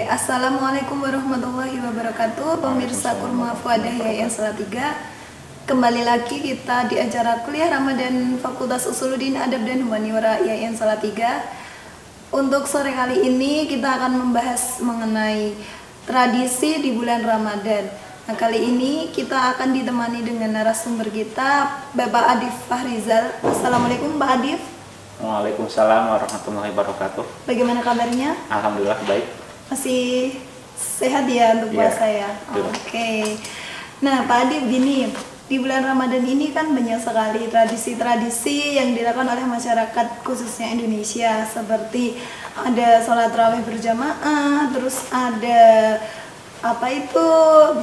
Assalamualaikum warahmatullahi wabarakatuh, pemirsa Kurma Fuadah Yayan Salatiga. Kembali lagi kita di acara kuliah Ramadan Fakultas Usuluddin Adab dan Humaniora Yayan Salatiga. Untuk sore kali ini kita akan membahas mengenai tradisi di bulan Ramadan. Nah, kali ini kita akan ditemani dengan narasumber kita, Bapak Adif Fahrizal. Assalamualaikum Pak Adif. Waalaikumsalam warahmatullahi wabarakatuh. Bagaimana kabarnya? Alhamdulillah baik. Masih sehat ya untuk puasa ya? Oke. Nah Pak Adif, gini, di bulan Ramadan ini kan banyak sekali tradisi-tradisi yang dilakukan oleh masyarakat khususnya Indonesia, seperti ada sholat tarawih berjamaah, terus ada apa itu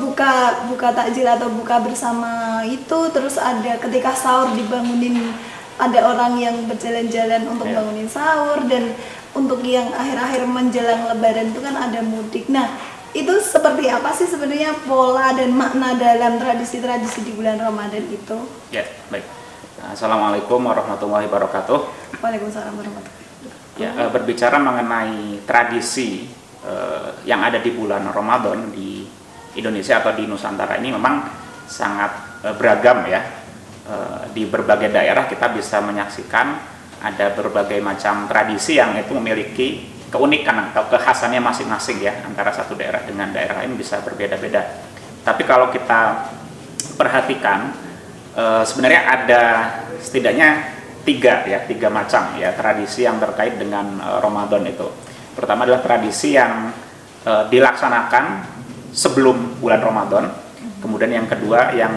buka takjil atau buka bersama itu, terus ada ketika sahur dibangunin, ada orang yang berjalan-jalan untuk bangunin sahur, dan untuk yang akhir-akhir menjelang lebaran itu kan ada mudik. Nah, itu seperti apa sih sebenarnya pola dan makna dalam tradisi-tradisi di bulan Ramadan itu? Ya, baik. Assalamualaikum warahmatullahi wabarakatuh. Waalaikumsalam warahmatullahi wabarakatuh. Ya, berbicara mengenai tradisi yang ada di bulan Ramadan di Indonesia atau di Nusantara ini memang sangat beragam ya. Di berbagai daerah kita bisa menyaksikan ada berbagai macam tradisi yang itu memiliki keunikan atau kekhasannya masing-masing ya, antara satu daerah dengan daerah lain bisa berbeda-beda. Tapi kalau kita perhatikan sebenarnya ada setidaknya tiga macam ya tradisi yang terkait dengan Ramadan itu. Pertama adalah tradisi yang dilaksanakan sebelum bulan Ramadan, kemudian yang kedua yang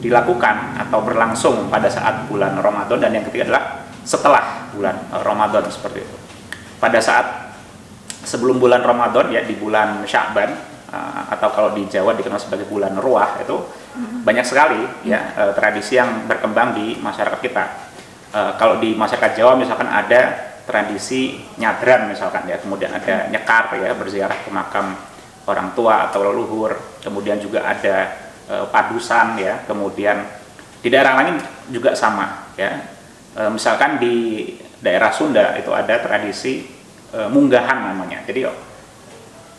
dilakukan atau berlangsung pada saat bulan Ramadan, dan yang ketiga adalah setelah bulan Ramadan seperti itu. Pada saat sebelum bulan Ramadan ya, di bulan Sya'ban atau kalau di Jawa dikenal sebagai bulan Ruah, itu banyak sekali ya tradisi yang berkembang di masyarakat kita. Kalau di masyarakat Jawa misalkan ada tradisi nyadran misalkan ya, kemudian ada nyekar ya, berziarah ke makam orang tua atau leluhur, kemudian juga ada padusan ya, kemudian di daerah lain juga sama ya. Misalkan di daerah Sunda itu ada tradisi munggahan namanya. Jadi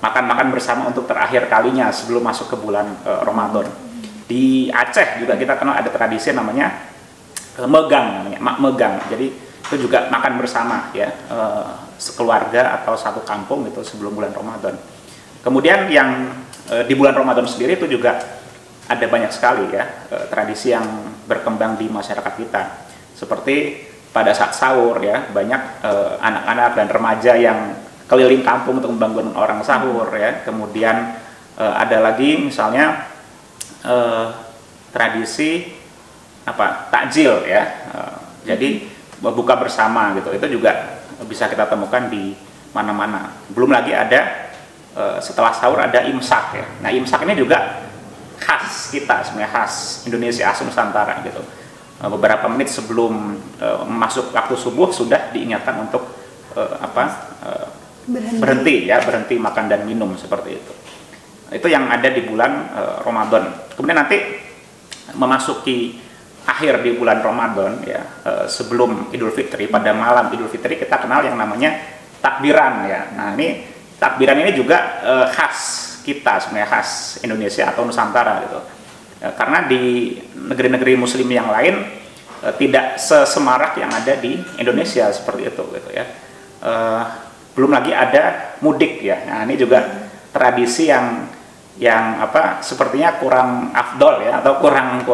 makan-makan bersama untuk terakhir kalinya sebelum masuk ke bulan Ramadan. Di Aceh juga kita kenal ada tradisi namanya megang, namanya mak megang. Jadi itu juga makan bersama ya, sekeluarga atau satu kampung itu sebelum bulan Ramadan. Kemudian yang di bulan Ramadan sendiri itu juga ada banyak sekali ya tradisi yang berkembang di masyarakat kita. Seperti pada saat sahur ya, banyak anak-anak dan remaja yang keliling kampung untuk membangun orang sahur ya. Kemudian ada lagi misalnya tradisi takjil ya. Jadi buka bersama gitu. Itu juga bisa kita temukan di mana-mana. Belum lagi ada setelah sahur ada imsak ya. Nah, imsak ini juga khas kita sebenarnya, khas Indonesia, khas Nusantara gitu. Beberapa menit sebelum masuk waktu subuh sudah diingatkan untuk berhenti makan dan minum seperti itu. Itu yang ada di bulan Ramadan. Kemudian nanti memasuki akhir di bulan Ramadan ya, sebelum Idul Fitri, pada malam Idul Fitri kita kenal yang namanya takbiran ya. Nah, ini takbiran ini juga khas kita sebenarnya, khas Indonesia atau Nusantara gitu. Karena di negeri-negeri Muslim yang lain tidak sesemarak yang ada di Indonesia seperti itu gitu ya. Belum lagi ada mudik ya. Nah, ini juga tradisi yang sepertinya kurang afdol ya, atau kurang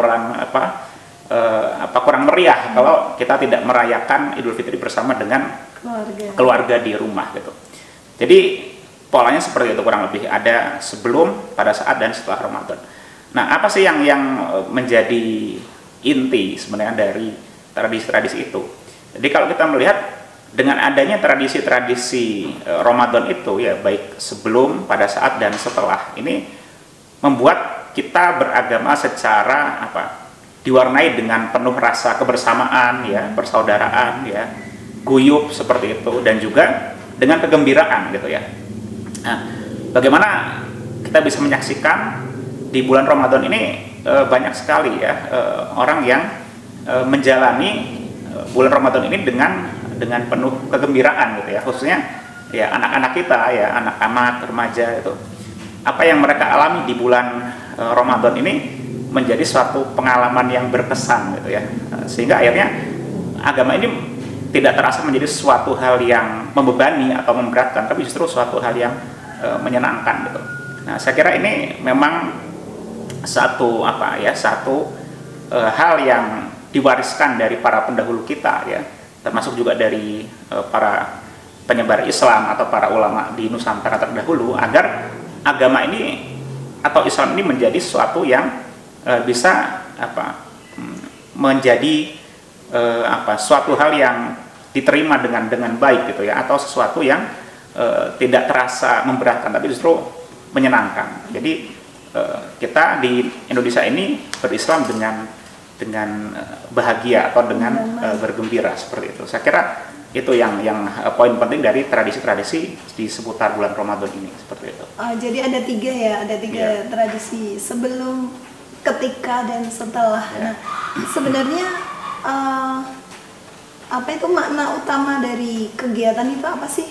meriah kalau kita tidak merayakan Idul Fitri bersama dengan keluarga di rumah gitu. Jadi polanya seperti itu kurang lebih, ada sebelum, pada saat, dan setelah Ramadan. Nah, apa sih yang menjadi inti sebenarnya dari tradisi-tradisi itu? Jadi kalau kita melihat dengan adanya tradisi-tradisi Ramadan itu ya, baik sebelum, pada saat, dan setelah, ini membuat kita beragama secara diwarnai dengan penuh rasa kebersamaan ya, persaudaraan ya, guyub seperti itu, dan juga dengan kegembiraan gitu ya. Nah, bagaimana kita bisa menyaksikan di bulan Ramadan ini banyak sekali ya orang yang menjalani bulan Ramadan ini dengan penuh kegembiraan gitu ya, khususnya ya anak-anak kita ya, anak-anak remaja itu, apa yang mereka alami di bulan Ramadan ini menjadi suatu pengalaman yang berkesan gitu ya, sehingga akhirnya agama ini tidak terasa menjadi suatu hal yang membebani atau memberatkan, tapi justru suatu hal yang menyenangkan gitu. Nah, saya kira ini memang satu hal yang diwariskan dari para pendahulu kita ya, termasuk juga dari para penyebar Islam atau para ulama di Nusantara terdahulu, agar agama ini atau Islam ini menjadi sesuatu yang bisa menjadi suatu hal yang diterima dengan baik gitu ya, atau sesuatu yang tidak terasa memberatkan tapi justru menyenangkan. Jadi kita di Indonesia ini berislam dengan bahagia atau dengan bergembira seperti itu. Saya kira itu yang poin penting dari tradisi-tradisi di seputar bulan Ramadan ini, seperti itu. Jadi ada tiga ya, ada tiga tradisi sebelum, ketika, dan setelah. Nah, sebenarnya apa itu makna utama dari kegiatan itu apa sih,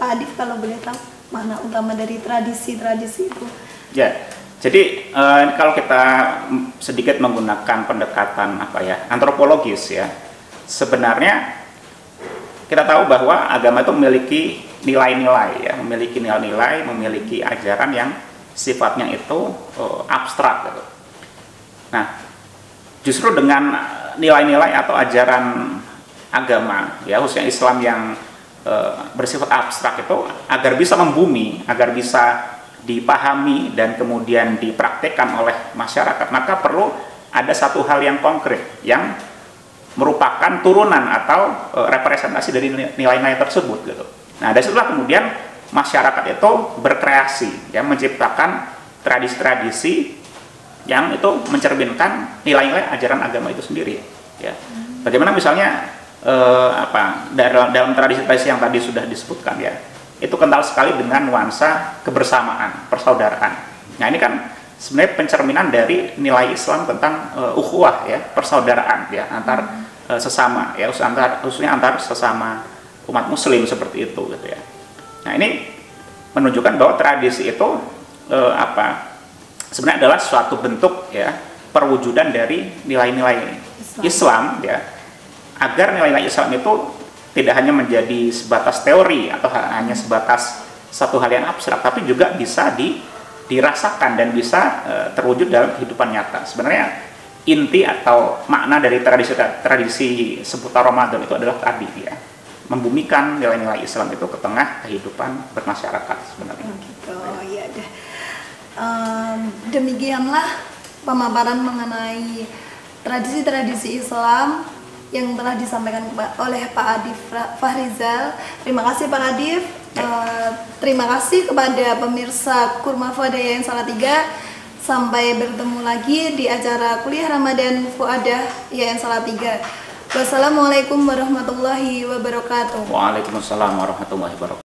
Pak Adif, kalau boleh tahu makna utama dari tradisi-tradisi itu? Ya, jadi kalau kita sedikit menggunakan pendekatan antropologis ya, sebenarnya kita tahu bahwa agama itu memiliki nilai-nilai ya, memiliki ajaran yang sifatnya itu abstrak gitu. Nah, justru dengan nilai-nilai atau ajaran agama ya, khususnya Islam yang bersifat abstrak itu, agar bisa membumi, agar bisa dipahami dan kemudian dipraktekkan oleh masyarakat, maka perlu ada satu hal yang konkret yang merupakan turunan atau representasi dari nilai-nilai tersebut gitu. Nah, dari situlah kemudian masyarakat itu berkreasi ya, menciptakan tradisi-tradisi yang itu mencerminkan nilai-nilai ajaran agama itu sendiri ya. Bagaimana misalnya dalam tradisi-tradisi yang tadi sudah disebutkan ya, itu kental sekali dengan nuansa kebersamaan, persaudaraan. Nah, ini kan sebenarnya pencerminan dari nilai Islam tentang ukhuwah ya, persaudaraan ya, antar sesama ya, khususnya antar sesama umat muslim seperti itu gitu ya. Nah, ini menunjukkan bahwa tradisi itu sebenarnya adalah suatu bentuk ya, perwujudan dari nilai-nilai Islam ya, agar nilai-nilai Islam itu tidak hanya menjadi sebatas teori atau hanya sebatas satu hal yang abstrak, tapi juga bisa dirasakan dan bisa terwujud dalam kehidupan nyata. Sebenarnya inti atau makna dari tradisi seputar Ramadan itu adalah tadi ya, membumikan nilai-nilai Islam itu ke tengah kehidupan bermasyarakat sebenarnya. Gitu, ya deh. Demikianlah pemaparan mengenai tradisi-tradisi Islam yang telah disampaikan oleh Pak Adif Fahrizal. Terima kasih Pak Adif. Terima kasih kepada pemirsa Kurma Fuadah Yayan Salatiga. Sampai bertemu lagi di acara kuliah Ramadan Fuadah Yayan Salatiga. Wassalamualaikum warahmatullahi wabarakatuh. Waalaikumsalam warahmatullahi wabarakatuh.